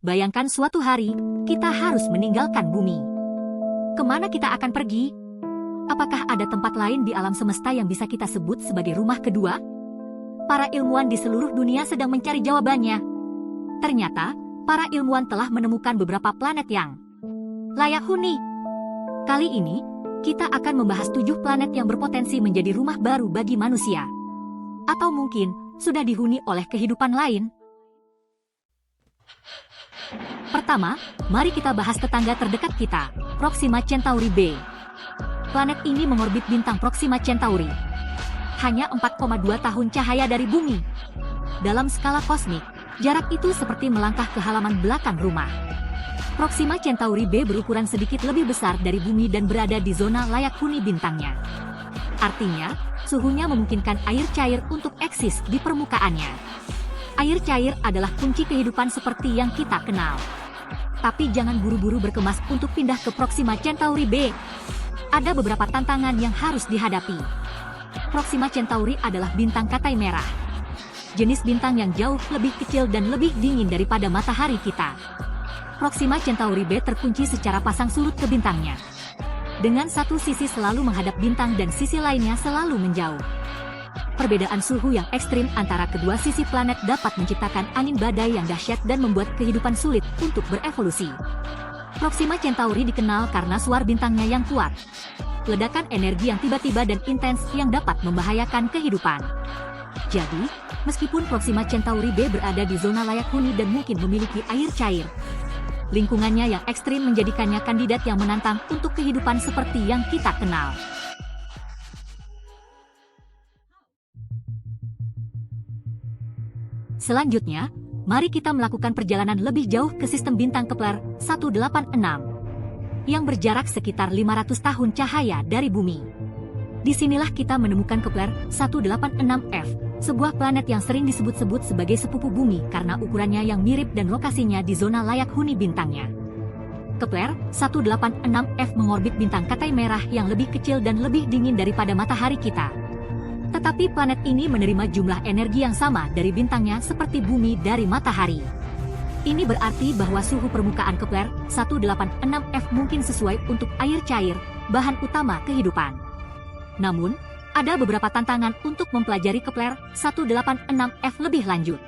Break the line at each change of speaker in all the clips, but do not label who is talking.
Bayangkan suatu hari, kita harus meninggalkan bumi. Kemana kita akan pergi? Apakah ada tempat lain di alam semesta yang bisa kita sebut sebagai rumah kedua? Para ilmuwan di seluruh dunia sedang mencari jawabannya. Ternyata, para ilmuwan telah menemukan beberapa planet yang layak huni. Kali ini, kita akan membahas 7 planet yang berpotensi menjadi rumah baru bagi manusia. Atau mungkin, sudah dihuni oleh kehidupan lain. Pertama, mari kita bahas tetangga terdekat kita, Proxima Centauri b. Planet ini mengorbit bintang Proxima Centauri. Hanya 4,2 tahun cahaya dari bumi. Dalam skala kosmik, jarak itu seperti melangkah ke halaman belakang rumah. Proxima Centauri b berukuran sedikit lebih besar dari bumi dan berada di zona layak huni bintangnya. Artinya, suhunya memungkinkan air cair untuk eksis di permukaannya. Air cair adalah kunci kehidupan seperti yang kita kenal. Tapi jangan buru-buru berkemas untuk pindah ke Proxima Centauri b. Ada beberapa tantangan yang harus dihadapi. Proxima Centauri adalah bintang katai merah. Jenis bintang yang jauh lebih kecil dan lebih dingin daripada matahari kita. Proxima Centauri b terkunci secara pasang surut ke bintangnya. Dengan satu sisi selalu menghadap bintang dan sisi lainnya selalu menjauh. Perbedaan suhu yang ekstrim antara kedua sisi planet dapat menciptakan angin badai yang dahsyat dan membuat kehidupan sulit untuk berevolusi. Proxima Centauri dikenal karena suar bintangnya yang kuat. Ledakan energi yang tiba-tiba dan intens yang dapat membahayakan kehidupan. Jadi, meskipun Proxima Centauri b berada di zona layak huni dan mungkin memiliki air cair, lingkungannya yang ekstrim menjadikannya kandidat yang menantang untuk kehidupan seperti yang kita kenal. Selanjutnya, mari kita melakukan perjalanan lebih jauh ke sistem bintang Kepler 186 yang berjarak sekitar 500 tahun cahaya dari bumi. Disinilah kita menemukan Kepler 186f, sebuah planet yang sering disebut-sebut sebagai sepupu bumi karena ukurannya yang mirip dan lokasinya di zona layak huni bintangnya. Kepler 186f mengorbit bintang katai merah yang lebih kecil dan lebih dingin daripada matahari kita. Tetapi planet ini menerima jumlah energi yang sama dari bintangnya seperti bumi dari matahari. Ini berarti bahwa suhu permukaan Kepler 186f mungkin sesuai untuk air cair, bahan utama kehidupan. Namun, ada beberapa tantangan untuk mempelajari Kepler 186f lebih lanjut.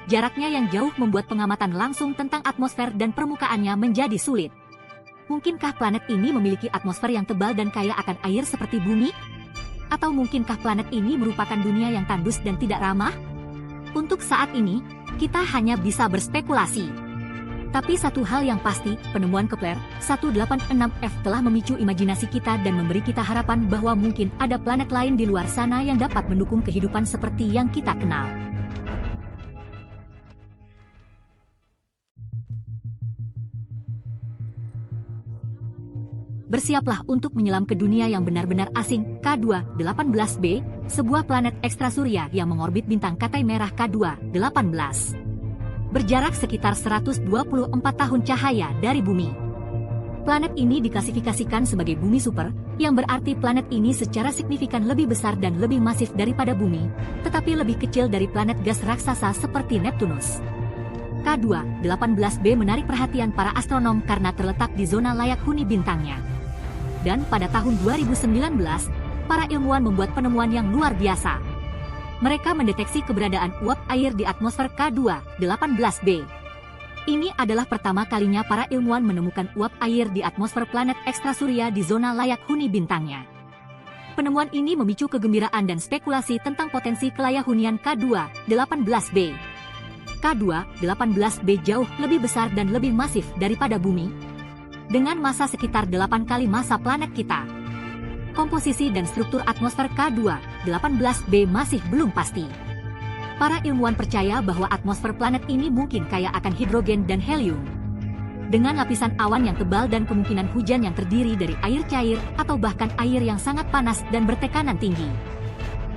Jaraknya yang jauh membuat pengamatan langsung tentang atmosfer dan permukaannya menjadi sulit. Mungkinkah planet ini memiliki atmosfer yang tebal dan kaya akan air seperti bumi? Atau mungkinkah planet ini merupakan dunia yang tandus dan tidak ramah? Untuk saat ini, kita hanya bisa berspekulasi. Tapi satu hal yang pasti, penemuan Kepler 186f telah memicu imajinasi kita dan memberi kita harapan bahwa mungkin ada planet lain di luar sana yang dapat mendukung kehidupan seperti yang kita kenal. Bersiaplah untuk menyelam ke dunia yang benar-benar asing, K2-18b, sebuah planet ekstrasurya yang mengorbit bintang katai merah K2-18. Berjarak sekitar 124 tahun cahaya dari bumi. Planet ini diklasifikasikan sebagai bumi super, yang berarti planet ini secara signifikan lebih besar dan lebih masif daripada bumi, tetapi lebih kecil dari planet gas raksasa seperti Neptunus. K2-18b menarik perhatian para astronom karena terletak di zona layak huni bintangnya. Dan pada tahun 2019, para ilmuwan membuat penemuan yang luar biasa. Mereka mendeteksi keberadaan uap air di atmosfer K2-18b. Ini adalah pertama kalinya para ilmuwan menemukan uap air di atmosfer planet ekstrasurya di zona layak huni bintangnya. Penemuan ini memicu kegembiraan dan spekulasi tentang potensi kelayakhunian K2-18b. K2-18b jauh lebih besar dan lebih masif daripada bumi, dengan massa sekitar 8 kali massa planet kita. Komposisi dan struktur atmosfer K2-18b masih belum pasti. Para ilmuwan percaya bahwa atmosfer planet ini mungkin kaya akan hidrogen dan helium. Dengan lapisan awan yang tebal dan kemungkinan hujan yang terdiri dari air cair atau bahkan air yang sangat panas dan bertekanan tinggi.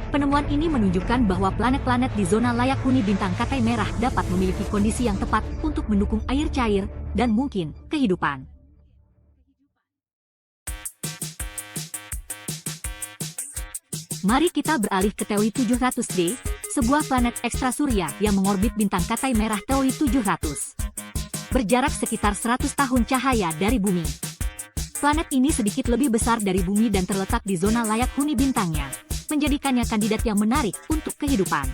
Penemuan ini menunjukkan bahwa planet-planet di zona layak huni bintang katai merah dapat memiliki kondisi yang tepat untuk mendukung air cair dan mungkin kehidupan. Mari kita beralih ke Teoi 700d, sebuah planet ekstrasurya yang mengorbit bintang katai merah Teoi 700. berjarak sekitar 100 tahun cahaya dari bumi. Planet ini sedikit lebih besar dari bumi dan terletak di zona layak huni bintangnya, menjadikannya kandidat yang menarik untuk kehidupan.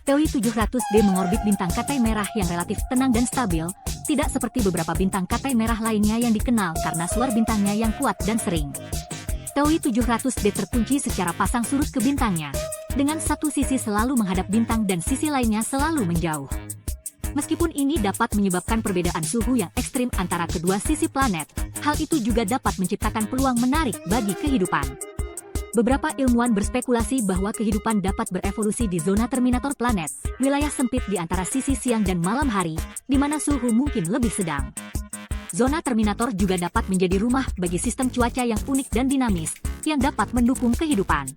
TOI 700b mengorbit bintang Katai Merah yang relatif tenang dan stabil, tidak seperti beberapa bintang Katai Merah lainnya yang dikenal karena suar bintangnya yang kuat dan sering. TOI 700b terkunci secara pasang surut ke bintangnya, dengan satu sisi selalu menghadap bintang dan sisi lainnya selalu menjauh. Meskipun ini dapat menyebabkan perbedaan suhu yang ekstrim antara kedua sisi planet, hal itu juga dapat menciptakan peluang menarik bagi kehidupan. Beberapa ilmuwan berspekulasi bahwa kehidupan dapat berevolusi di zona terminator planet, wilayah sempit di antara sisi siang dan malam hari, di mana suhu mungkin lebih sedang. Zona terminator juga dapat menjadi rumah bagi sistem cuaca yang unik dan dinamis, yang dapat mendukung kehidupan.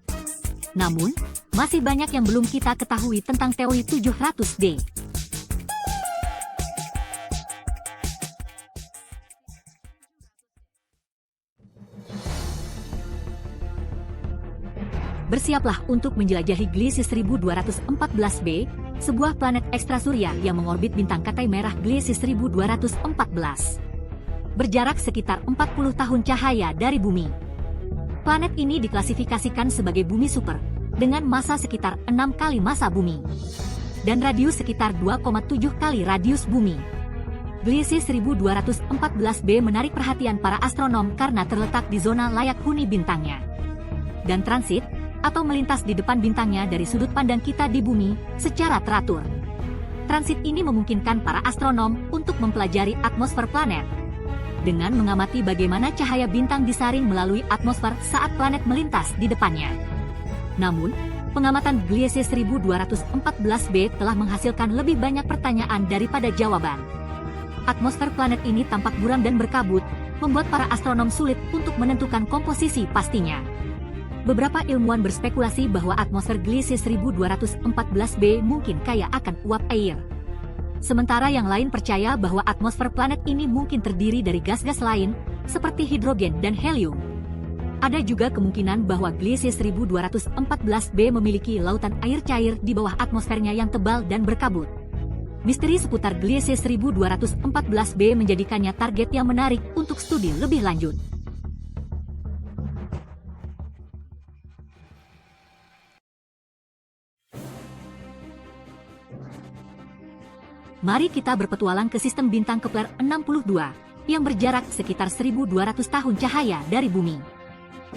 Namun, masih banyak yang belum kita ketahui tentang TOI 700d. Bersiaplah untuk menjelajahi Gliese 1214b, sebuah planet ekstrasurya yang mengorbit bintang Katai Merah Gliese 1214. Berjarak sekitar 40 tahun cahaya dari bumi. Planet ini diklasifikasikan sebagai bumi super, dengan massa sekitar 6 kali massa bumi, dan radius sekitar 2,7 kali radius bumi. Gliese 1214b menarik perhatian para astronom karena terletak di zona layak huni bintangnya. Dan transit, atau melintas di depan bintangnya dari sudut pandang kita di bumi, secara teratur. Transit ini memungkinkan para astronom untuk mempelajari atmosfer planet, dengan mengamati bagaimana cahaya bintang disaring melalui atmosfer saat planet melintas di depannya. Namun, pengamatan Gliese 1214b telah menghasilkan lebih banyak pertanyaan daripada jawaban. Atmosfer planet ini tampak buram dan berkabut, membuat para astronom sulit untuk menentukan komposisi pastinya. Beberapa ilmuwan berspekulasi bahwa atmosfer Gliese 1214b mungkin kaya akan uap air. Sementara yang lain percaya bahwa atmosfer planet ini mungkin terdiri dari gas-gas lain, seperti hidrogen dan helium. Ada juga kemungkinan bahwa Gliese 1214b memiliki lautan air cair di bawah atmosfernya yang tebal dan berkabut. Misteri seputar Gliese 1214b menjadikannya target yang menarik untuk studi lebih lanjut. Mari kita berpetualang ke sistem bintang Kepler 62, yang berjarak sekitar 1200 tahun cahaya dari bumi.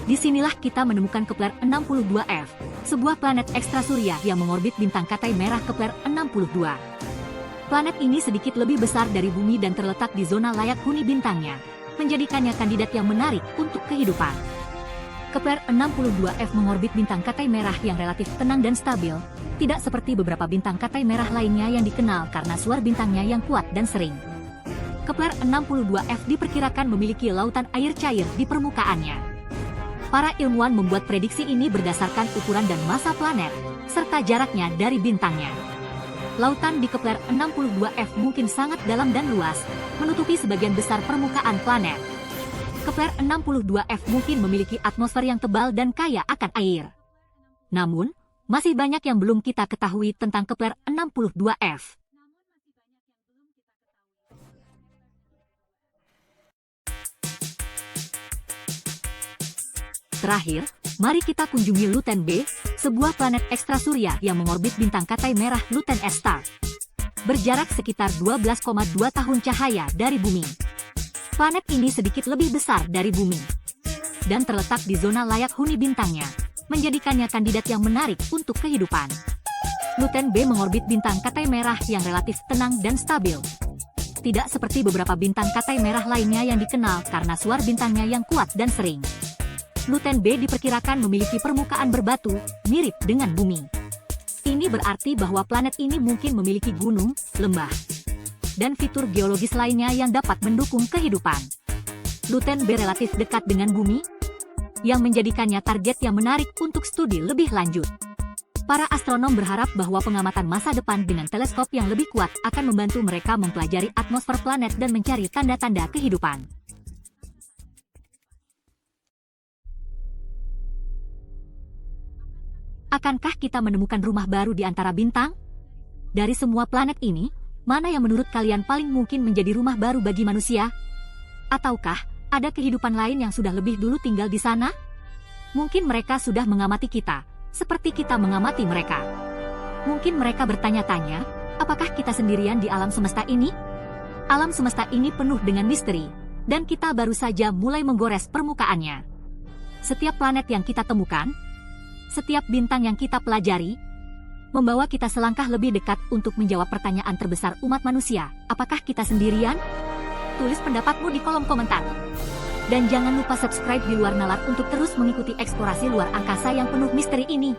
Disinilah kita menemukan Kepler 62f, sebuah planet ekstrasurya yang mengorbit bintang Katai Merah Kepler 62. Planet ini sedikit lebih besar dari bumi dan terletak di zona layak huni bintangnya, menjadikannya kandidat yang menarik untuk kehidupan. Kepler 62f mengorbit bintang Katai Merah yang relatif tenang dan stabil, tidak seperti beberapa bintang Katai Merah lainnya yang dikenal karena suar bintangnya yang kuat dan sering. Kepler 62f diperkirakan memiliki lautan air cair di permukaannya. Para ilmuwan membuat prediksi ini berdasarkan ukuran dan massa planet, serta jaraknya dari bintangnya. Lautan di Kepler 62f mungkin sangat dalam dan luas, menutupi sebagian besar permukaan planet. Kepler 62f mungkin memiliki atmosfer yang tebal dan kaya akan air. Namun, masih banyak yang belum kita ketahui tentang Kepler 62f. Terakhir, mari kita kunjungi Luten B, sebuah planet ekstrasurya yang mengorbit bintang Katai Merah Luten S**. Berjarak sekitar 12,2 tahun cahaya dari bumi. Planet ini sedikit lebih besar dari bumi, dan terletak di zona layak huni bintangnya, menjadikannya kandidat yang menarik untuk kehidupan. Luten B mengorbit bintang Katai Merah yang relatif tenang dan stabil. Tidak seperti beberapa bintang Katai Merah lainnya yang dikenal karena suar bintangnya yang kuat dan sering. Luten B diperkirakan memiliki permukaan berbatu, mirip dengan bumi. Ini berarti bahwa planet ini mungkin memiliki gunung, lembah, dan fitur geologis lainnya yang dapat mendukung kehidupan. Luten B relatif dekat dengan bumi, yang menjadikannya target yang menarik untuk studi lebih lanjut. Para astronom berharap bahwa pengamatan masa depan dengan teleskop yang lebih kuat akan membantu mereka mempelajari atmosfer planet dan mencari tanda-tanda kehidupan. Akankah kita menemukan rumah baru di antara bintang? Dari semua planet ini, Mana yang menurut kalian paling mungkin menjadi rumah baru bagi manusia? Ataukah ada kehidupan lain yang sudah lebih dulu tinggal di sana? Mungkin mereka sudah mengamati kita, seperti kita mengamati mereka. Mungkin mereka bertanya-tanya, apakah kita sendirian di alam semesta ini? Alam semesta ini penuh dengan misteri, dan kita baru saja mulai menggores permukaannya. Setiap planet yang kita temukan, setiap bintang yang kita pelajari, membawa kita selangkah lebih dekat untuk menjawab pertanyaan terbesar umat manusia. Apakah kita sendirian? Tulis pendapatmu di kolom komentar. Dan jangan lupa subscribe di luar nalar untuk terus mengikuti eksplorasi luar angkasa yang penuh misteri ini.